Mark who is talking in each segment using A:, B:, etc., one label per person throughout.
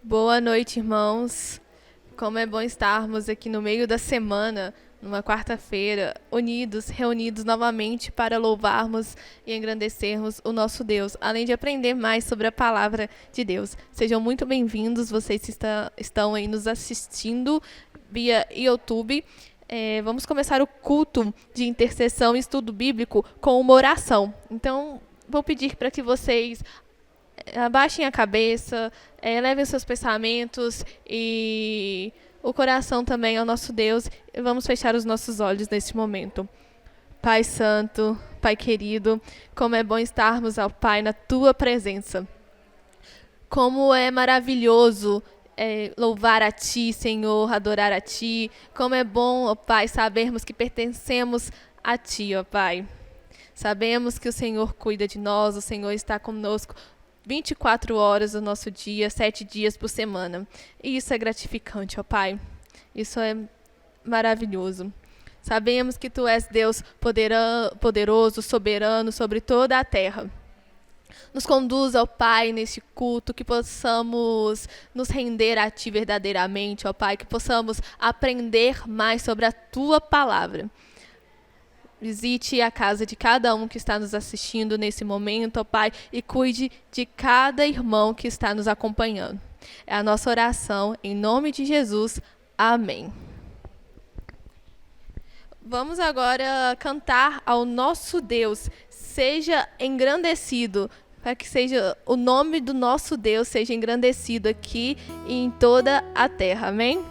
A: Boa noite, irmãos. Como é bom estarmos aqui no meio da semana, numa quarta-feira, reunidos novamente para louvarmos e engrandecermos o nosso Deus, além de aprender mais sobre a palavra de Deus. Sejam muito bem-vindos, vocês que estão aí nos assistindo via YouTube. Vamos começar o culto de intercessão e estudo bíblico com uma oração. Então, vou pedir para que vocês abaixem a cabeça, levem seus pensamentos e o coração também ao nosso Deus. E vamos fechar os nossos olhos neste momento. Pai Santo, Pai querido, como é bom estarmos, ó Pai, na Tua presença. Como é maravilhoso louvar a Ti, Senhor, adorar a Ti. Como é bom, ó Pai, sabermos que pertencemos a Ti, ó Pai. Sabemos que o Senhor cuida de nós, o Senhor está conosco 24 horas do nosso dia, 7 dias por semana. E isso é gratificante, ó Pai. Isso é maravilhoso. Sabemos que Tu és Deus poderoso, soberano sobre toda a terra. Nos conduza, ó Pai, neste culto, que possamos nos render a Ti verdadeiramente, ó Pai, que possamos aprender mais sobre a Tua palavra. Visite a casa de cada um que está nos assistindo nesse momento, ó Pai, e cuide de cada irmão que está nos acompanhando. É a nossa oração, em nome de Jesus. Amém. Vamos agora cantar ao nosso Deus. Seja engrandecido, para que seja o nome do nosso Deus seja engrandecido aqui e em toda a terra. Amém?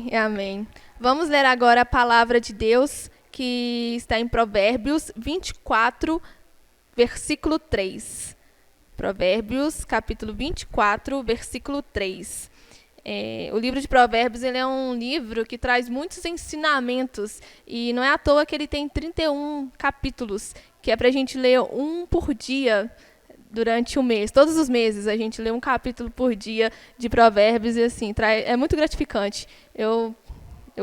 A: Amém, amém. Vamos ler agora a palavra de Deus, que está em Provérbios 24, versículo 3. Provérbios, capítulo 24, versículo 3. O livro de Provérbios ele é um livro que traz muitos ensinamentos, e não é à toa que ele tem 31 capítulos, que é para a gente ler um por dia durante o mês. Todos os meses a gente lê um capítulo por dia de Provérbios, e assim, é muito gratificante. Eu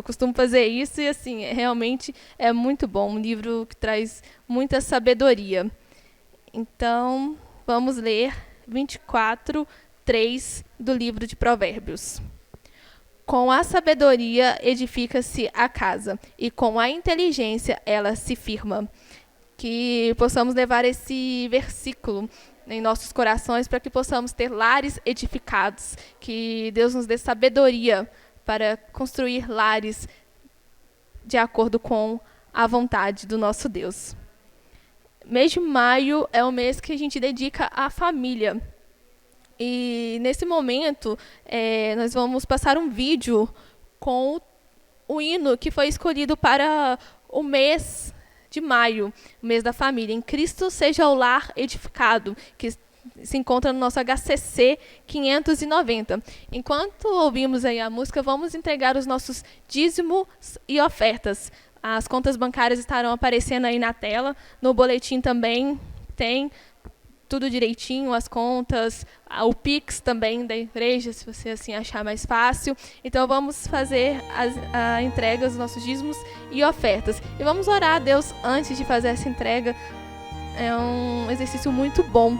A: costumo fazer isso e assim, realmente é muito bom, um livro que traz muita sabedoria. Então, vamos ler 24, 3 do livro de Provérbios. Com a sabedoria edifica-se a casa, e com a inteligência ela se firma. Que possamos levar esse versículo em nossos corações para que possamos ter lares edificados. Que Deus nos dê sabedoria para construir lares de acordo com a vontade do nosso Deus. Mês de maio é o mês que a gente dedica à família. E nesse momento, nós vamos passar um vídeo com o hino que foi escolhido para o mês de maio, o mês da família. Em Cristo seja o lar edificado, que se encontra no nosso HCC 590. Enquanto ouvimos aí a música, vamos entregar os nossos dízimos e ofertas. As contas bancárias estarão aparecendo aí na tela. No boletim também tem tudo direitinho, as contas, o Pix também da igreja, se você assim achar mais fácil. Então vamos fazer a entrega dos nossos dízimos e ofertas. E vamos orar a Deus antes de fazer essa entrega. É um exercício muito bom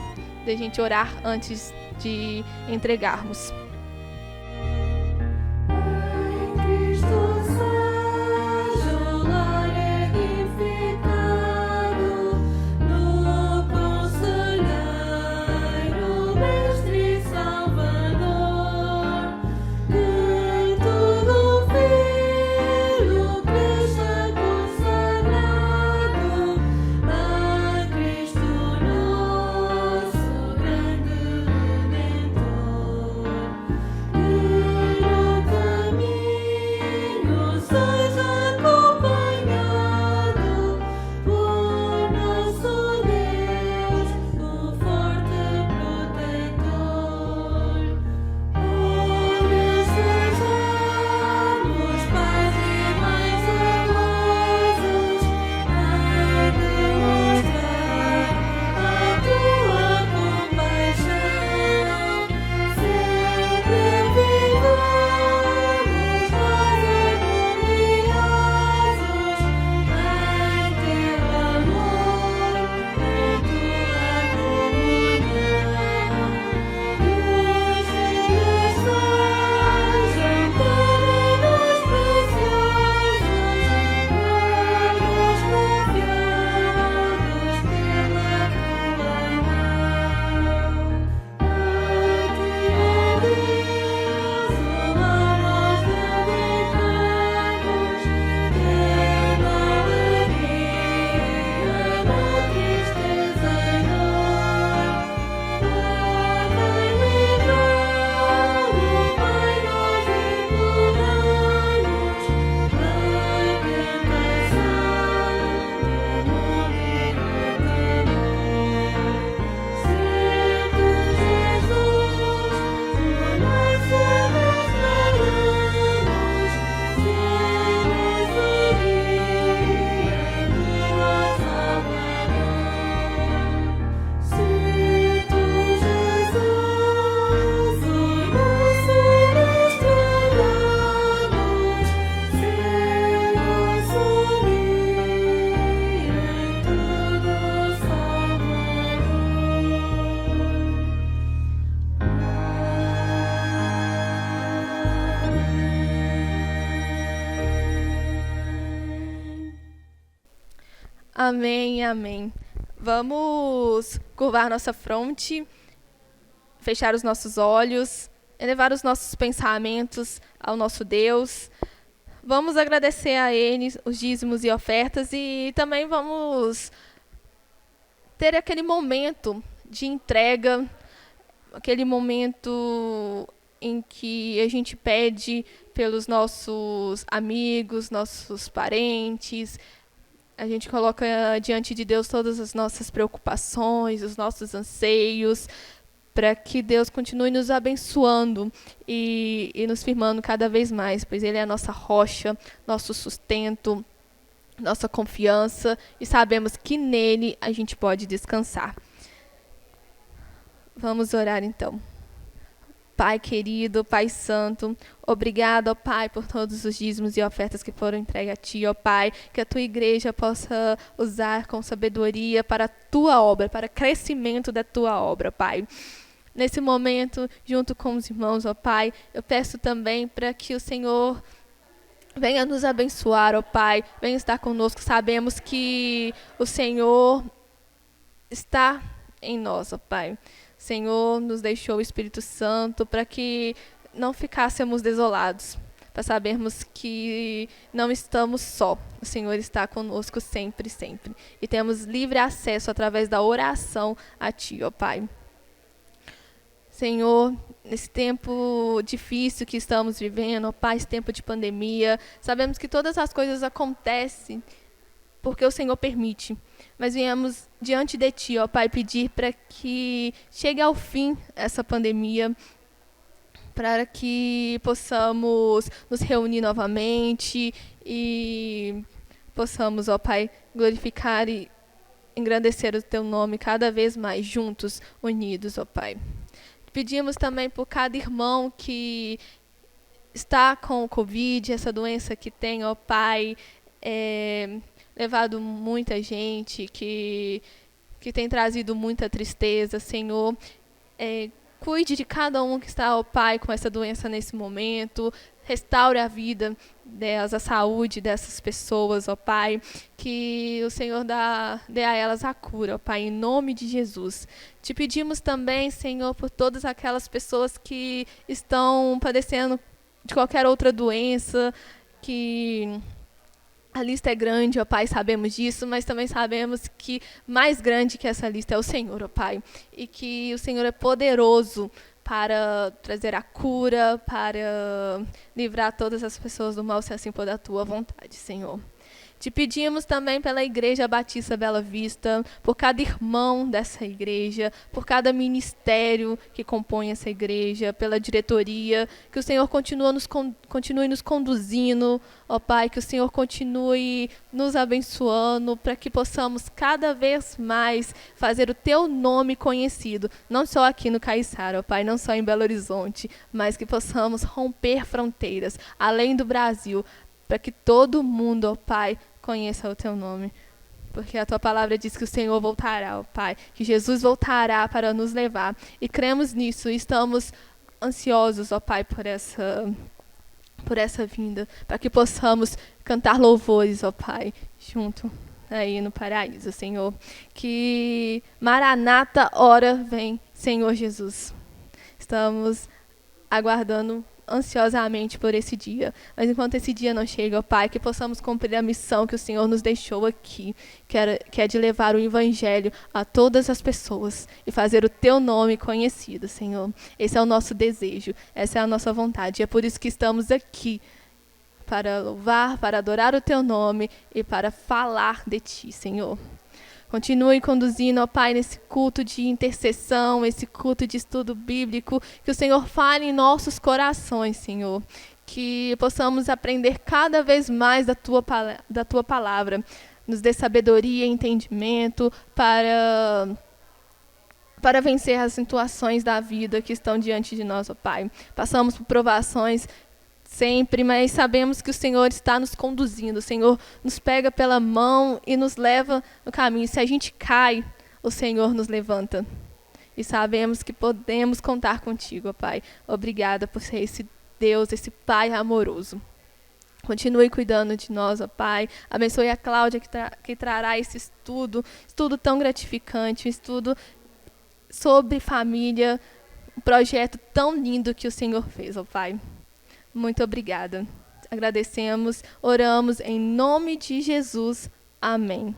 A: de a gente orar antes de entregarmos. Amém, amém. Vamos curvar nossa fronte, fechar os nossos olhos, elevar os nossos pensamentos ao nosso Deus. Vamos agradecer a Ele os dízimos e ofertas, e também vamos ter aquele momento de entrega, aquele momento em que a gente pede pelos nossos amigos, nossos parentes. A gente coloca diante de Deus todas as nossas preocupações, os nossos anseios, para que Deus continue nos abençoando e nos firmando cada vez mais, pois Ele é a nossa rocha, nosso sustento, nossa confiança, e sabemos que nele a gente pode descansar. Vamos orar então. Pai querido, Pai santo, obrigado, ó Pai, por todos os dízimos e ofertas que foram entregues a Ti, ó Pai, que a Tua igreja possa usar com sabedoria para a Tua obra, para o crescimento da Tua obra, Pai. Nesse momento, junto com os irmãos, ó Pai, eu peço também para que o Senhor venha nos abençoar, ó Pai, venha estar conosco. Sabemos que o Senhor está em nós, ó Pai. O Senhor nos deixou o Espírito Santo para que não ficássemos desolados, para sabermos que não estamos só. O Senhor está conosco sempre, sempre. E temos livre acesso através da oração a Ti, ó Pai. Senhor, nesse tempo difícil que estamos vivendo, ó Pai, esse tempo de pandemia, sabemos que todas as coisas acontecem porque o Senhor permite. Mas viemos diante de Ti, ó Pai, pedir para que chegue ao fim essa pandemia, para que possamos nos reunir novamente e possamos, ó Pai, glorificar e engrandecer o Teu nome cada vez mais juntos, unidos, ó Pai. Pedimos também por cada irmão que está com o Covid, essa doença que tem, ó Pai, levado muita gente, que tem trazido muita tristeza, Senhor. Cuide de cada um que está, ó Pai, com essa doença nesse momento. Restaure a vida delas, a saúde dessas pessoas, ó Pai. Que o Senhor dê a elas a cura, ó Pai, em nome de Jesus. Te pedimos também, Senhor, por todas aquelas pessoas que estão padecendo de qualquer outra doença, que a lista é grande, ó Pai, sabemos disso, mas também sabemos que mais grande que essa lista é o Senhor, ó Pai. E que o Senhor é poderoso para trazer a cura, para livrar todas as pessoas do mal, se assim for da Tua vontade, Senhor. Te pedimos também pela Igreja Batista Bela Vista, por cada irmão dessa igreja, por cada ministério que compõe essa igreja, pela diretoria, que o Senhor continue nos conduzindo, ó Pai, que o Senhor continue nos abençoando, para que possamos cada vez mais fazer o Teu nome conhecido, não só aqui no Caiçara, ó Pai, não só em Belo Horizonte, mas que possamos romper fronteiras, além do Brasil, para que todo mundo, ó Pai, conheça o Teu nome. Porque a Tua palavra diz que o Senhor voltará, ó Pai, que Jesus voltará para nos levar. E cremos nisso, e estamos ansiosos, ó Pai, por essa vinda, para que possamos cantar louvores, ó Pai, junto aí no paraíso, Senhor. Que Maranata, ora vem, Senhor Jesus. Estamos aguardando ansiosamente por esse dia. Mas enquanto esse dia não chega, ó Pai, que possamos cumprir a missão que o Senhor nos deixou aqui, que é de levar o Evangelho a todas as pessoas e fazer o Teu nome conhecido, Senhor. Esse é o nosso desejo, essa é a nossa vontade. É por isso que estamos aqui, para louvar, para adorar o Teu nome e para falar de Ti, Senhor. Continue conduzindo, ó Pai, nesse culto de intercessão, esse culto de estudo bíblico, que o Senhor fale em nossos corações, Senhor. Que possamos aprender cada vez mais da Tua palavra. Nos dê sabedoria e entendimento para vencer as situações da vida que estão diante de nós, ó Pai. Passamos por provações sempre, mas sabemos que o Senhor está nos conduzindo, o Senhor nos pega pela mão e nos leva no caminho. Se a gente cai, o Senhor nos levanta. E sabemos que podemos contar contigo, ó Pai. Obrigada por ser esse Deus, esse Pai amoroso. Continue cuidando de nós, ó Pai. Abençoe a Cláudia que trará esse estudo tão gratificante, um estudo sobre família, um projeto tão lindo que o Senhor fez, ó Pai. Muito obrigada. Agradecemos, oramos em nome de Jesus. Amém.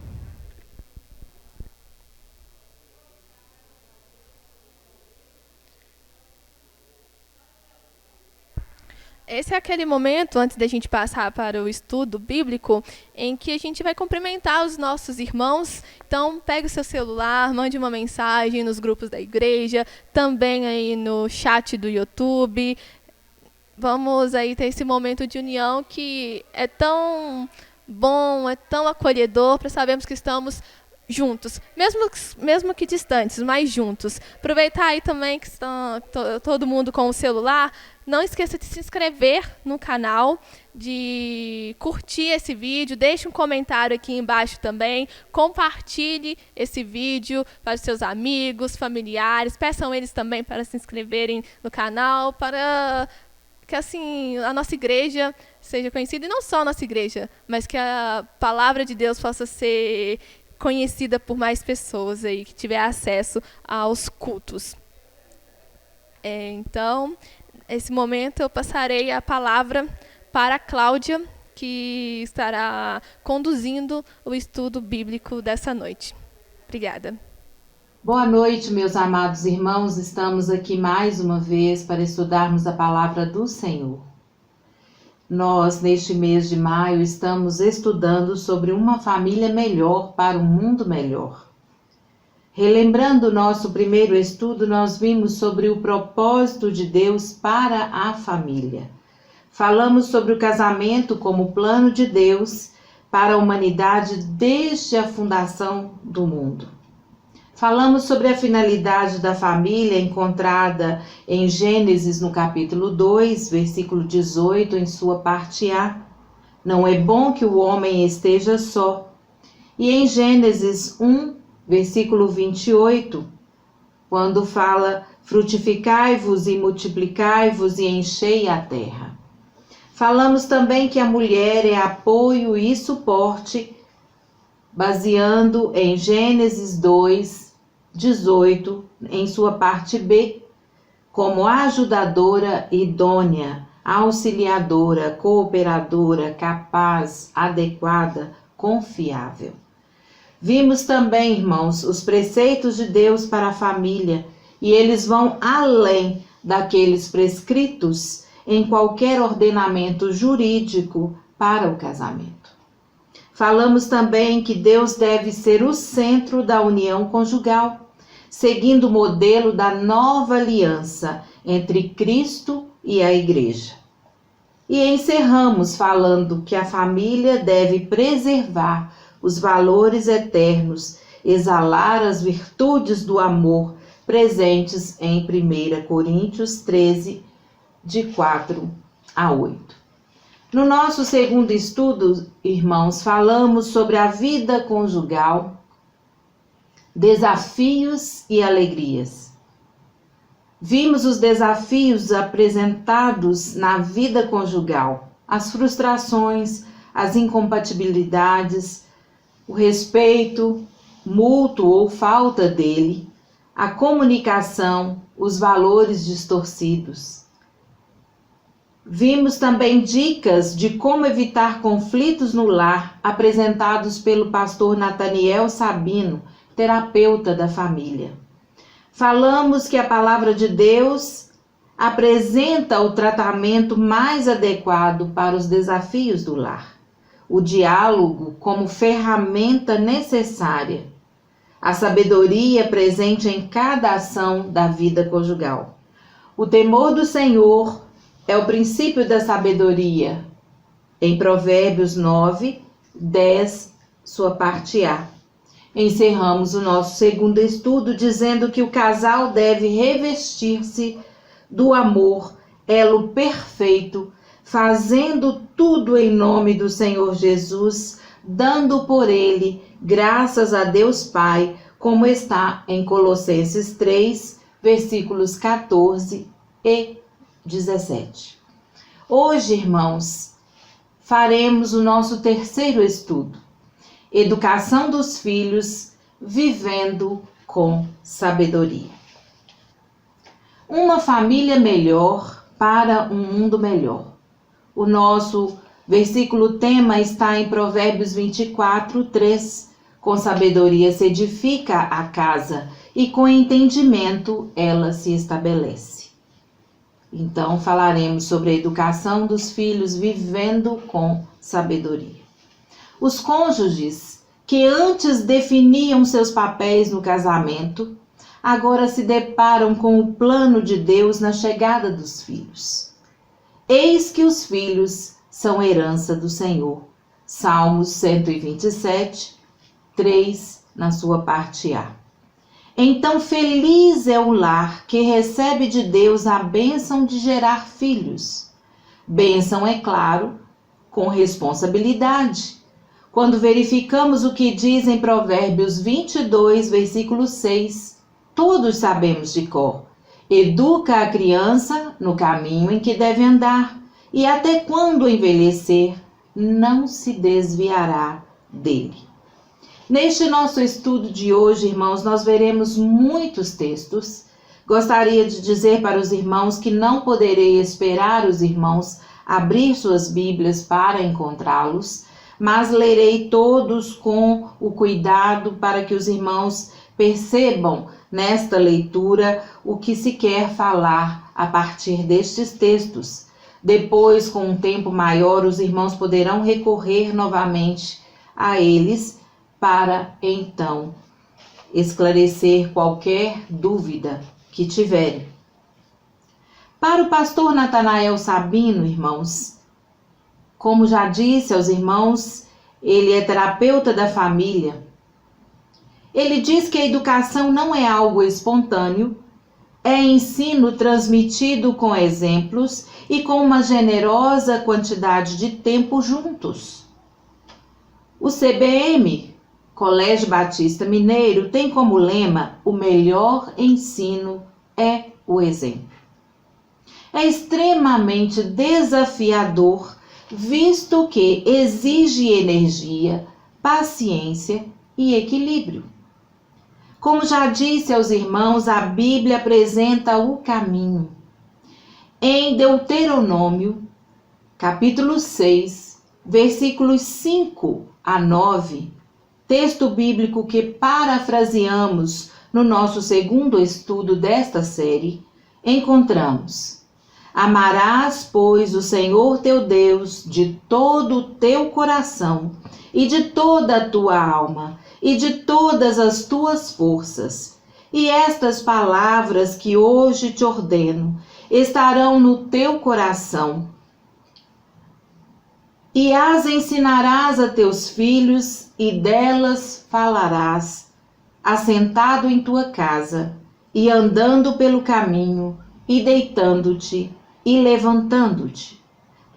A: Esse é aquele momento, antes da gente passar para o estudo bíblico, em que a gente vai cumprimentar os nossos irmãos. Então, pegue o seu celular, mande uma mensagem nos grupos da igreja, também aí no chat do YouTube. Vamos aí ter esse momento de união que é tão bom, é tão acolhedor, para sabermos que estamos juntos, mesmo que distantes, mas juntos. Aproveitar aí também que está todo mundo com o celular, não esqueça de se inscrever no canal, de curtir esse vídeo, deixe um comentário aqui embaixo também, compartilhe esse vídeo para os seus amigos, familiares, peçam eles também para se inscreverem no canal, para que assim a nossa igreja seja conhecida, e não só a nossa igreja, mas que a palavra de Deus possa ser conhecida por mais pessoas aí que tiver acesso aos cultos. Então, nesse momento eu passarei a palavra para a Cláudia, que estará conduzindo o estudo bíblico dessa noite. Obrigada.
B: Boa noite, meus amados irmãos. Estamos aqui mais uma vez para estudarmos a palavra do Senhor. Nós, neste mês de maio, estamos estudando sobre uma família melhor para um mundo melhor. Relembrando o nosso primeiro estudo, nós vimos sobre o propósito de Deus para a família. Falamos sobre o casamento como plano de Deus para a humanidade desde a fundação do mundo. Falamos sobre a finalidade da família encontrada em Gênesis no capítulo 2, versículo 18, em sua parte A. Não é bom que o homem esteja só. E em Gênesis 1, versículo 28, quando fala: frutificai-vos e multiplicai-vos e enchei a terra. Falamos também que a mulher é apoio e suporte, baseando em Gênesis 2, 18, em sua parte B, como ajudadora idônea, auxiliadora, cooperadora, capaz, adequada, confiável. Vimos também, irmãos, os preceitos de Deus para a família, e eles vão além daqueles prescritos em qualquer ordenamento jurídico para o casamento. Falamos também que Deus deve ser o centro da união conjugal, seguindo o modelo da nova aliança entre Cristo e a Igreja. E encerramos falando que a família deve preservar os valores eternos, exalar as virtudes do amor presentes em 1 Coríntios 13, de 4 a 8. No nosso segundo estudo, irmãos, falamos sobre a vida conjugal, desafios e alegrias. Vimos os desafios apresentados na vida conjugal, as frustrações, as incompatibilidades, o respeito mútuo ou falta dele, a comunicação, os valores distorcidos. Vimos também dicas de como evitar conflitos no lar, apresentados pelo pastor Nathaniel Sabino, terapeuta da família. Falamos que a palavra de Deus apresenta o tratamento mais adequado para os desafios do lar. O diálogo como ferramenta necessária. A sabedoria presente em cada ação da vida conjugal. O temor do Senhor é o princípio da sabedoria, em Provérbios 9, 10, sua parte A. Encerramos o nosso segundo estudo dizendo que o casal deve revestir-se do amor, elo perfeito, fazendo tudo em nome do Senhor Jesus, dando por ele graças a Deus Pai, como está em Colossenses 3, versículos 14 e 17. Hoje, irmãos, faremos o nosso terceiro estudo, Educação dos Filhos, vivendo com sabedoria. Uma família melhor para um mundo melhor. O nosso versículo tema está em Provérbios 24, 3. Com sabedoria se edifica a casa e com entendimento ela se estabelece. Então falaremos sobre a educação dos filhos vivendo com sabedoria. Os cônjuges que antes definiam seus papéis no casamento, agora se deparam com o plano de Deus na chegada dos filhos. Eis que os filhos são herança do Senhor. Salmos 127, 3, na sua parte A. Então feliz é o lar que recebe de Deus a bênção de gerar filhos. Bênção, é claro, com responsabilidade. Quando verificamos o que diz em Provérbios 22, versículo 6, todos sabemos de cor. Educa a criança no caminho em que deve andar, e até quando envelhecer, não se desviará dele. Neste nosso estudo de hoje, irmãos, nós veremos muitos textos. Gostaria de dizer para os irmãos que não poderei esperar os irmãos abrir suas Bíblias para encontrá-los, mas lerei todos com o cuidado para que os irmãos percebam nesta leitura o que se quer falar a partir destes textos. Depois, com um tempo maior, os irmãos poderão recorrer novamente a eles para, então, esclarecer qualquer dúvida que tiverem. Para o pastor Natanael Sabino, irmãos, como já disse aos irmãos, ele é terapeuta da família. Ele diz que a educação não é algo espontâneo, é ensino transmitido com exemplos e com uma generosa quantidade de tempo juntos. O CBM, Colégio Batista Mineiro, tem como lema: o melhor ensino é o exemplo. É extremamente desafiador, visto que exige energia, paciência e equilíbrio. Como já disse aos irmãos, a Bíblia apresenta o caminho. Em Deuteronômio, capítulo 6, versículos 5 a 9, texto bíblico que parafraseamos no nosso segundo estudo desta série, encontramos: amarás, pois, o Senhor teu Deus de todo o teu coração e de toda a tua alma e de todas as tuas forças. E estas palavras que hoje te ordeno estarão no teu coração, e as ensinarás a teus filhos, e delas falarás, assentado em tua casa, e andando pelo caminho, e deitando-te, e levantando-te.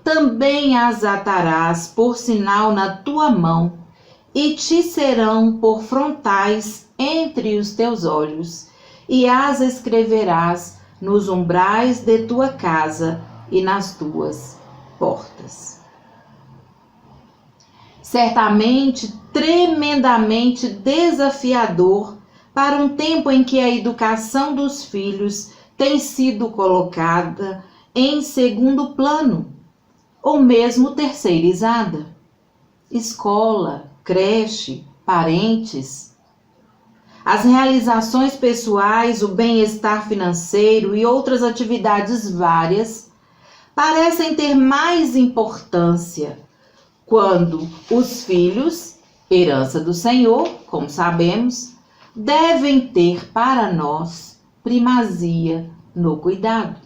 B: Também as atarás por sinal na tua mão, e te serão por frontais entre os teus olhos, e as escreverás nos umbrais de tua casa e nas tuas portas. Certamente, tremendamente desafiador para um tempo em que a educação dos filhos tem sido colocada em segundo plano, ou mesmo terceirizada. Escola, creche, parentes. As realizações pessoais, o bem-estar financeiro e outras atividades várias parecem ter mais importância quando os filhos, herança do Senhor, como sabemos, devem ter para nós primazia no cuidado.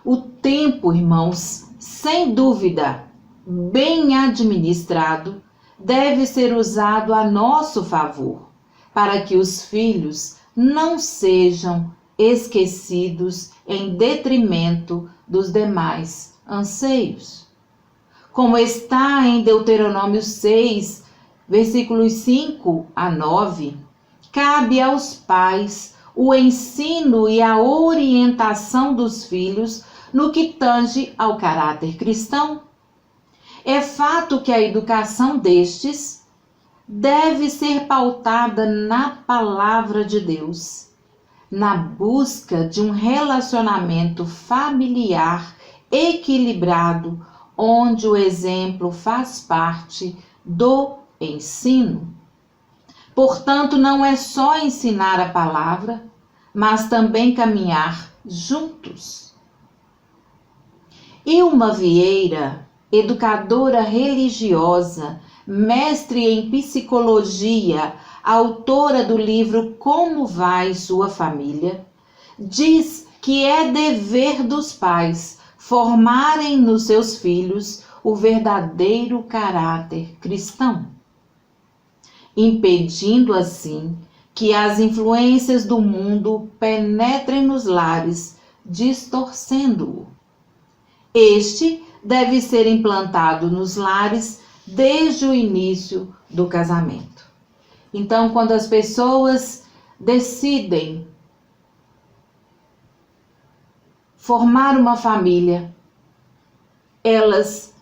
B: O tempo, irmãos, sem dúvida, bem administrado, deve ser usado a nosso favor, para que os filhos não sejam esquecidos em detrimento dos demais anseios. Como está em Deuteronômio 6, versículos 5 a 9, cabe aos pais o ensino e a orientação dos filhos no que tange ao caráter cristão. É fato que a educação destes deve ser pautada na palavra de Deus, na busca de um relacionamento familiar equilibrado, onde o exemplo faz parte do ensino. Portanto, não é só ensinar a palavra, mas também caminhar juntos. Ilma Vieira, educadora religiosa, mestre em psicologia, autora do livro Como Vai Sua Família, diz que é dever dos pais formarem nos seus filhos o verdadeiro caráter cristão, impedindo assim que as influências do mundo penetrem nos lares, distorcendo-o. Este deve ser implantado nos lares desde o início do casamento. Então, quando as pessoas decidem formar uma família, elas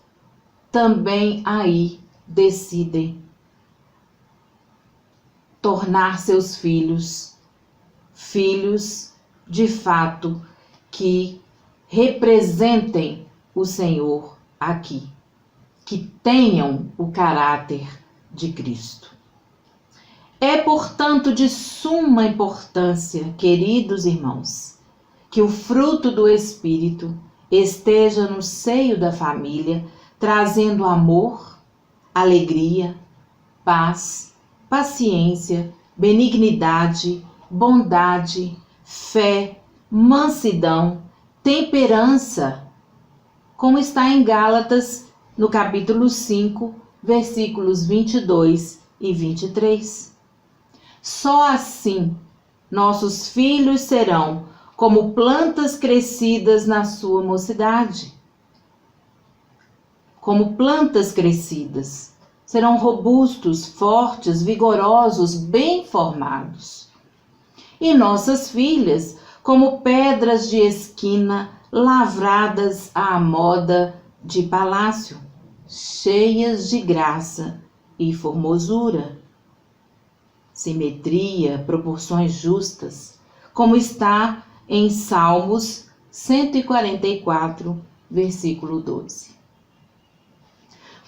B: também aí decidem tornar seus filhos de fato que representem o Senhor aqui, que tenham o caráter de Cristo. É, portanto, de suma importância, queridos irmãos, que o fruto do Espírito esteja no seio da família, trazendo amor, alegria, paz, paciência, benignidade, bondade, fé, mansidão, temperança, como está em Gálatas, no capítulo 5, versículos 22 e 23. Só assim nossos filhos serão como plantas crescidas na sua mocidade. Como plantas crescidas, serão robustos, fortes, vigorosos, bem formados. E nossas filhas, como pedras de esquina, lavradas à moda de palácio, cheias de graça e formosura, simetria, proporções justas, como está em Salmos 144, versículo 12.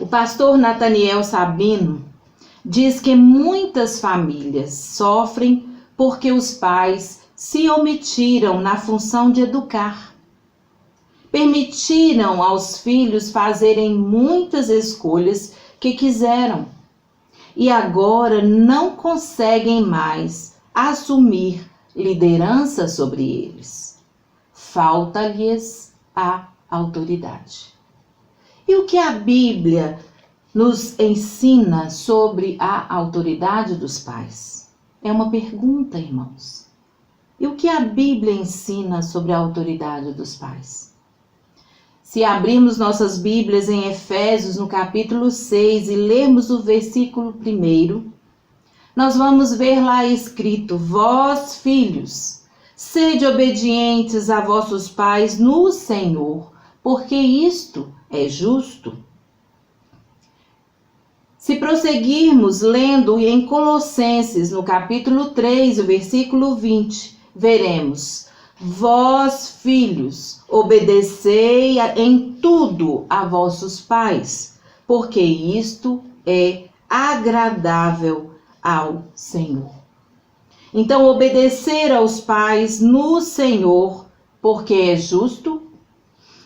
B: O pastor Nathaniel Sabino diz que muitas famílias sofrem porque os pais se omitiram na função de educar. Permitiram aos filhos fazerem muitas escolhas que quiseram e agora não conseguem mais assumir liderança sobre eles. Falta-lhes a autoridade. E o que a Bíblia nos ensina sobre a autoridade dos pais? É uma pergunta, irmãos. E o que a Bíblia ensina sobre a autoridade dos pais? Se abrirmos nossas Bíblias em Efésios, no capítulo 6, e lermos o versículo 1, nós vamos ver lá escrito: vós, filhos, sede obedientes a vossos pais no Senhor, porque isto é justo. Se prosseguirmos lendo em Colossenses, no capítulo 3, o versículo 20, veremos: vós, filhos, obedecei em tudo a vossos pais, porque isto é agradável ao Senhor. Então, obedecer aos pais no Senhor, porque é justo.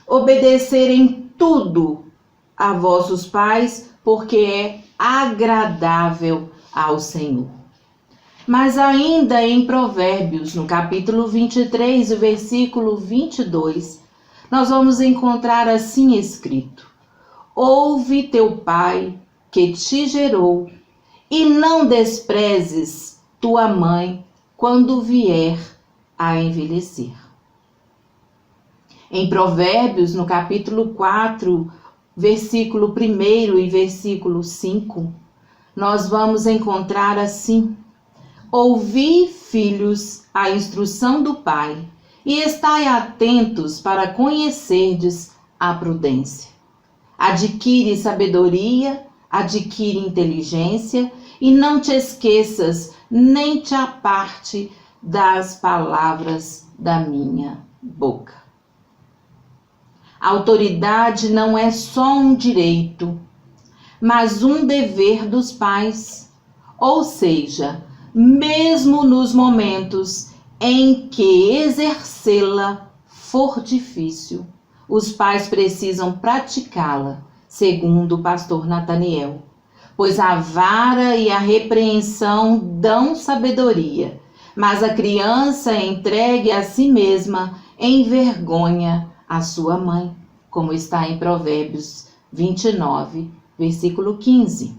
B: Obedecer em tudo a vossos pais, porque é agradável ao Senhor. Mas ainda em Provérbios, no capítulo 23, o versículo 22, nós vamos encontrar assim escrito: ouve teu pai que te gerou, e não desprezes tua mãe quando vier a envelhecer. Em Provérbios, no capítulo 4, versículo 1 e versículo 5, nós vamos encontrar assim: ouvi, filhos, a instrução do pai, e estai atentos para conhecerdes a prudência. Adquire sabedoria, adquire inteligência, e não te esqueças, nem te aparte das palavras da minha boca. A autoridade não é só um direito, mas um dever dos pais. Ou seja, mesmo nos momentos em que exercê-la for difícil, os pais precisam praticá-la, segundo o pastor Nataniel, pois a vara e a repreensão dão sabedoria, mas a criança entregue a si mesma envergonha a sua mãe, como está em Provérbios 29, versículo 15.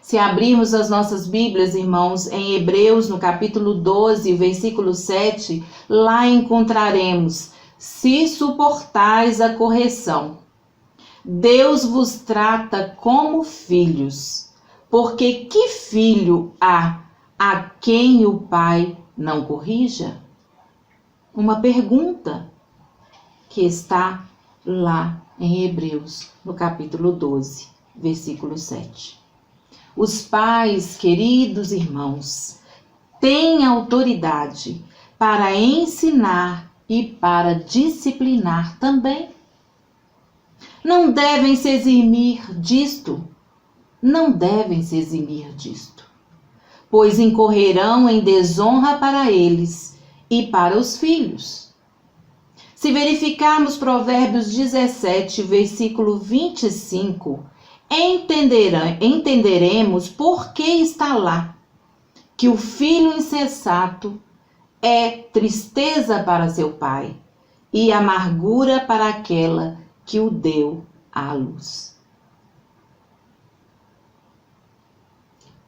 B: Se abrirmos as nossas Bíblias, irmãos, em Hebreus, no capítulo 12, versículo 7, lá encontraremos: se suportais a correção, Deus vos trata como filhos, porque que filho há a quem o pai não corrija? Uma pergunta que está lá em Hebreus, no capítulo 12, versículo 7. Os pais, queridos irmãos, têm autoridade para ensinar e para disciplinar também. Não devem se eximir disto, pois incorrerão em desonra para eles e para os filhos. Se verificarmos Provérbios 17, versículo 25, entenderemos por que está lá que o filho insensato é tristeza para seu pai e amargura para aquela que o deu à luz.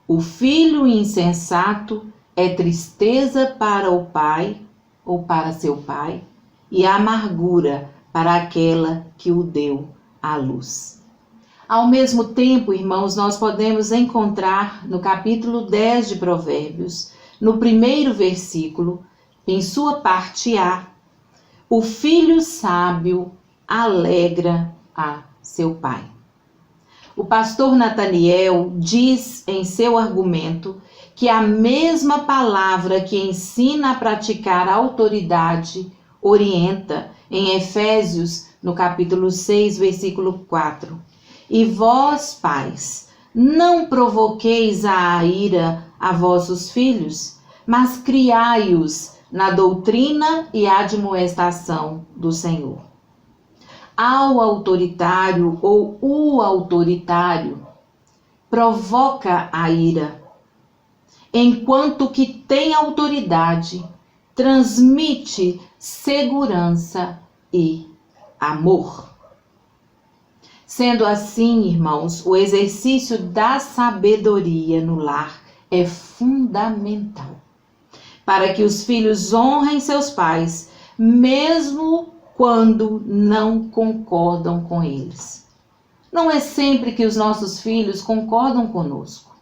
B: O filho insensato é tristeza para o pai ou para seu pai e amargura para aquela que o deu à luz. Ao mesmo tempo, irmãos, nós podemos encontrar no capítulo 10 de Provérbios, no primeiro versículo, em sua parte A, o filho sábio alegra a seu pai. O pastor Nataniel diz em seu argumento que a mesma palavra que ensina a praticar a autoridade orienta em Efésios, no capítulo 6, versículo 4. E vós, pais, não provoqueis a ira a vossos filhos, mas criai-os na doutrina e admoestação do Senhor. Ao autoritário ou o autoritário provoca a ira, enquanto que tem autoridade, transmite segurança e amor. Sendo assim, irmãos, o exercício da sabedoria no lar é fundamental para que os filhos honrem seus pais, mesmo quando não concordam com eles. Não é sempre que os nossos filhos concordam conosco.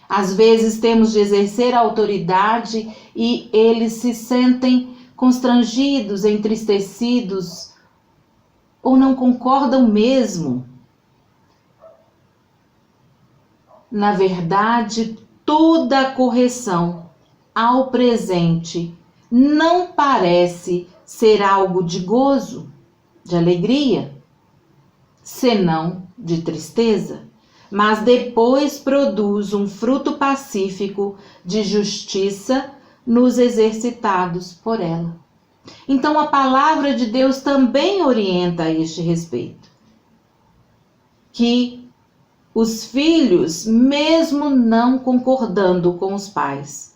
B: Às vezes temos de exercer a autoridade e eles se sentem constrangidos, entristecidos ou não concordam mesmo. Na verdade, toda a correção ao presente não parece ser algo de gozo, de alegria, senão de tristeza, mas depois produz um fruto pacífico de justiça nos exercitados por ela. Então a palavra de Deus também orienta a este respeito, que os filhos, mesmo não concordando com os pais,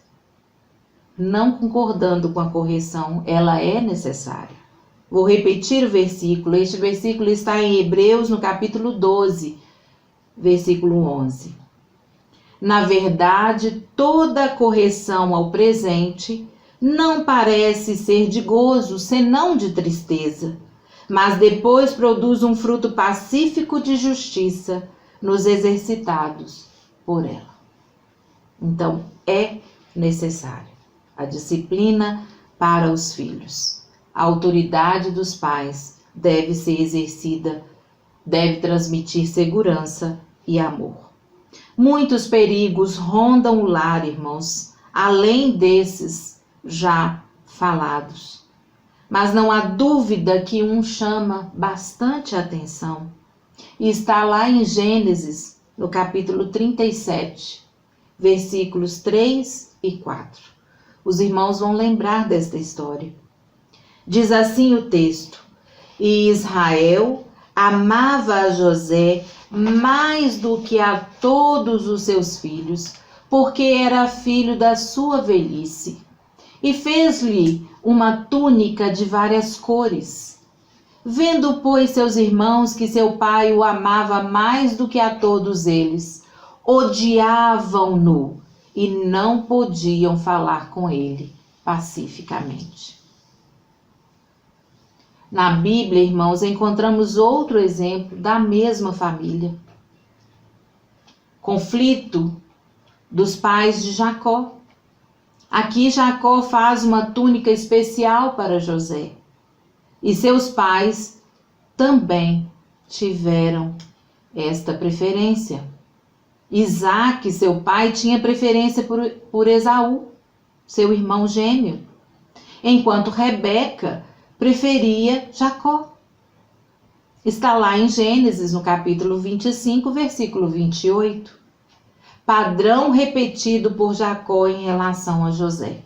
B: não concordando com a correção, ela é necessária. Vou repetir o versículo. Este versículo está em Hebreus, no capítulo 12, versículo 11. Na verdade, toda correção ao presente não parece ser de gozo, senão de tristeza, mas depois produz um fruto pacífico de justiça nos exercitados por ela. Então, é necessário a disciplina para os filhos. A autoridade dos pais deve ser exercida, deve transmitir segurança e amor. Muitos perigos rondam o lar, irmãos, além desses já falados. Mas não há dúvida que um chama bastante atenção. E está lá em Gênesis, no capítulo 37, versículos 3 e 4. Os irmãos vão lembrar desta história. Diz assim o texto: E Israel amava a José mais do que a todos os seus filhos, porque era filho da sua velhice. E fez-lhe uma túnica de várias cores. Vendo, pois, seus irmãos que seu pai o amava mais do que a todos eles, odiavam-no e não podiam falar com ele pacificamente. Na Bíblia, irmãos, encontramos outro exemplo da mesma família. Conflito dos pais de Jacó. Aqui Jacó faz uma túnica especial para José. E seus pais também tiveram esta preferência. Isaac, seu pai, tinha preferência por Esaú, seu irmão gêmeo, enquanto Rebeca preferia Jacó. Está lá em Gênesis, no capítulo 25, versículo 28. Padrão repetido por Jacó em relação a José.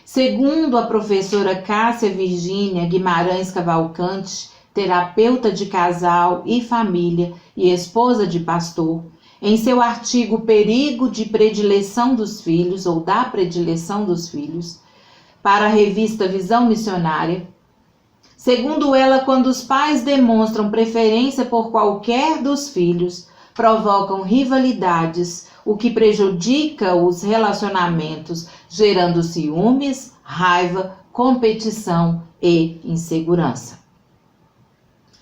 B: Segundo a professora Cássia Virgínia Guimarães Cavalcante, terapeuta de casal e família e esposa de pastor, em seu artigo Perigo de Predileção dos Filhos, ou da Predileção dos Filhos, para a revista Visão Missionária, segundo ela, quando os pais demonstram preferência por qualquer dos filhos, provocam rivalidades, o que prejudica os relacionamentos, gerando ciúmes, raiva, competição e insegurança.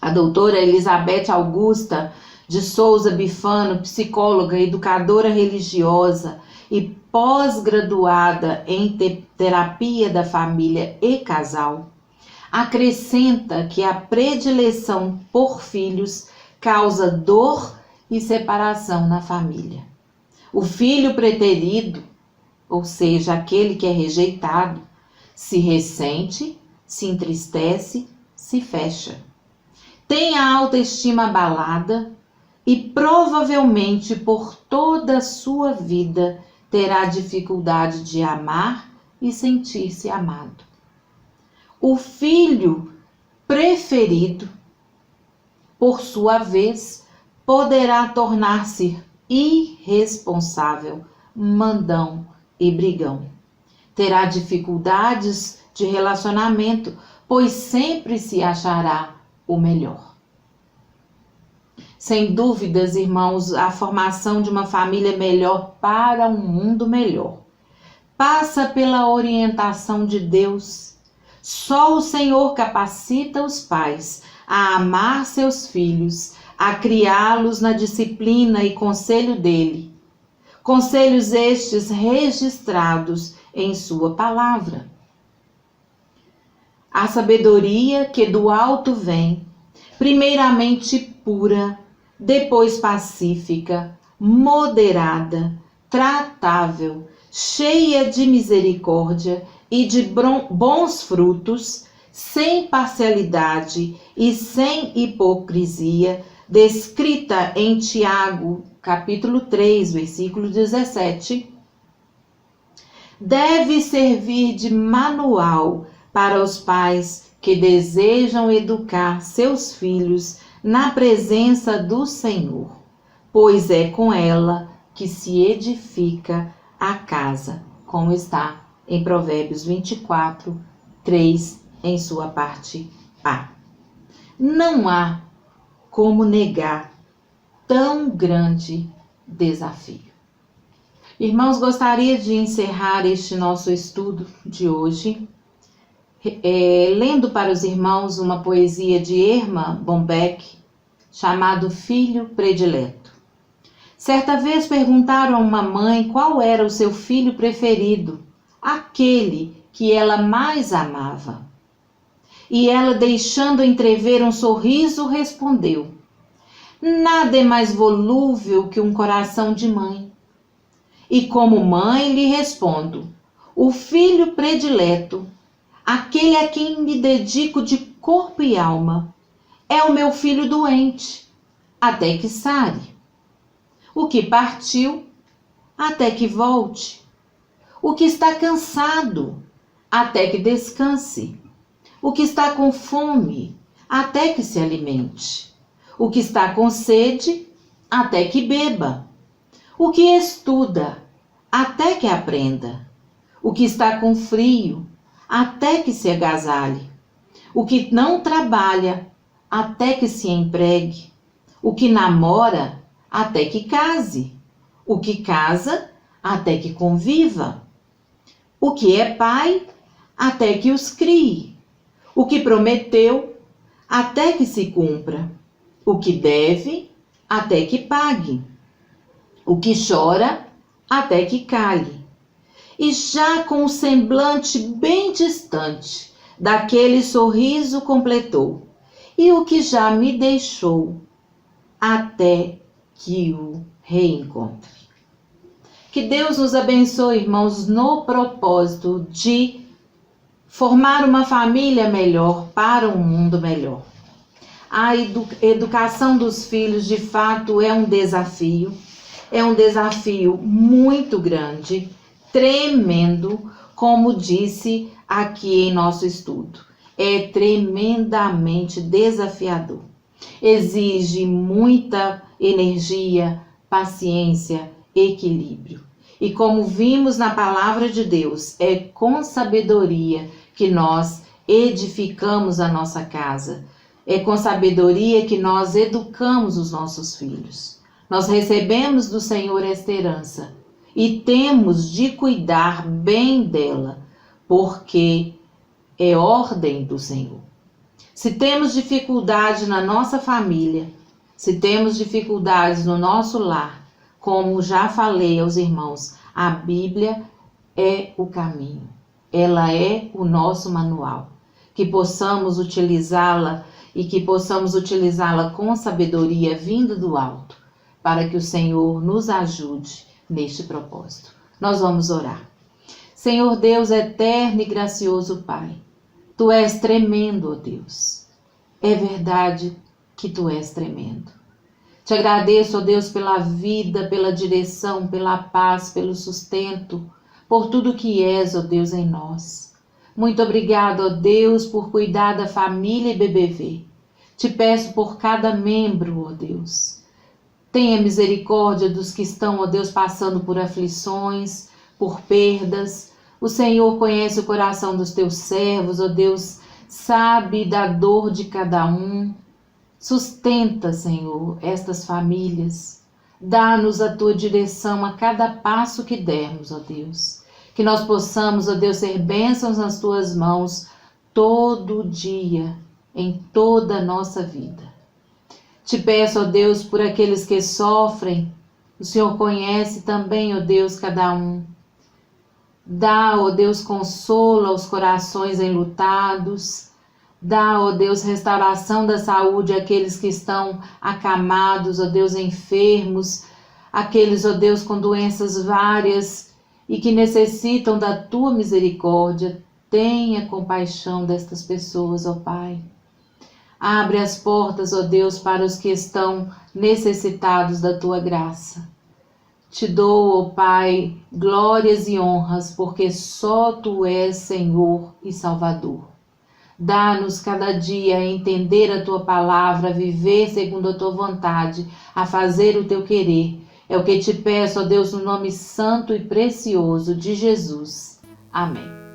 B: A doutora Elizabeth Augusta de Souza Bifano, psicóloga, educadora religiosa e pós-graduada em terapia da família e casal, acrescenta que a predileção por filhos causa dor e separação na família. O filho preterido, ou seja, aquele que é rejeitado, se ressente, se entristece, se fecha. Tem a autoestima abalada e provavelmente por toda a sua vida terá dificuldade de amar e sentir-se amado. O filho preferido, por sua vez, poderá tornar-se irresponsável, mandão e brigão. Terá dificuldades de relacionamento, pois sempre se achará o melhor. Sem dúvidas, irmãos, a formação de uma família melhor para um mundo melhor passa pela orientação de Deus. Só o Senhor capacita os pais a amar seus filhos, a criá-los na disciplina e conselho dele. Conselhos estes registrados em sua palavra. A sabedoria que do alto vem, primeiramente pura, depois pacífica, moderada, tratável, cheia de misericórdia e de bons frutos, sem parcialidade e sem hipocrisia, descrita em Tiago, capítulo 3, versículo 17, deve servir de manual para os pais que desejam educar seus filhos na presença do Senhor, pois é com ela que se edifica a casa, como está em Provérbios 24, 3, em sua parte A. Não há como negar tão grande desafio. Irmãos, gostaria de encerrar este nosso estudo de hoje lendo para os irmãos uma poesia de Erma Bombeck, chamado Filho Predileto. Certa vez perguntaram a uma mãe qual era o seu filho preferido, aquele que ela mais amava. E ela, deixando entrever um sorriso, respondeu: nada é mais volúvel que um coração de mãe. E como mãe lhe respondo: o filho predileto, aquele a quem me dedico de corpo e alma, é o meu filho doente, até que sare. O que partiu, até que volte. O que está cansado, até que descanse. O que está com fome, até que se alimente. O que está com sede, até que beba. O que estuda, até que aprenda. O que está com frio, até que se agasalhe. O que não trabalha, até que se empregue. O que namora, até que case. O que casa, até que conviva. O que é pai, até que os crie. O que prometeu, até que se cumpra. O que deve, até que pague. O que chora, até que cale. E já com o semblante bem distante daquele sorriso completou. E o que já me deixou, até que o reencontre. Que Deus nos abençoe, irmãos, no propósito de formar uma família melhor para um mundo melhor. A educação dos filhos, de fato, é um desafio muito grande, tremendo, como disse aqui em nosso estudo. É tremendamente desafiador. Exige muita energia, paciência, equilíbrio. E como vimos na palavra de Deus, é com sabedoria que nós edificamos a nossa casa. É com sabedoria que nós educamos os nossos filhos. Nós recebemos do Senhor esta herança e temos de cuidar bem dela, porque é ordem do Senhor. Se temos dificuldade na nossa família, se temos dificuldades no nosso lar, como já falei aos irmãos, a Bíblia é o caminho. Ela é o nosso manual. Que possamos utilizá-la e que possamos utilizá-la com sabedoria vinda do alto, para que o Senhor nos ajude neste propósito. Nós vamos orar. Senhor Deus eterno e gracioso Pai, Tu és tremendo, ó Deus. É verdade que Tu és tremendo. Te agradeço, ó Deus, pela vida, pela direção, pela paz, pelo sustento, por tudo que és, ó Deus, em nós. Muito obrigado, ó Deus, por cuidar da família e BBV. Te peço por cada membro, ó Deus. Tenha misericórdia dos que estão, ó Deus, passando por aflições, por perdas. O Senhor conhece o coração dos teus servos, ó Deus, sabe da dor de cada um. Sustenta, Senhor, estas famílias. Dá-nos a tua direção a cada passo que dermos, ó Deus. Que nós possamos, ó Deus, ser bênçãos nas tuas mãos todo dia, em toda a nossa vida. Te peço, ó Deus, por aqueles que sofrem. O Senhor conhece também, ó Deus, cada um. Dá, ó Deus, consolo aos corações enlutados. Dá, ó Deus, restauração da saúde àqueles que estão acamados, ó Deus, enfermos. Aqueles, ó Deus, com doenças várias e que necessitam da tua misericórdia. Tenha compaixão destas pessoas, ó Pai. Abre as portas, ó Deus, para os que estão necessitados da tua graça. Te dou, ó Pai, glórias e honras, porque só Tu és Senhor e Salvador. Dá-nos cada dia a entender a Tua palavra, a viver segundo a Tua vontade, a fazer o Teu querer. É o que te peço, ó Deus, no nome santo e precioso de Jesus. Amém.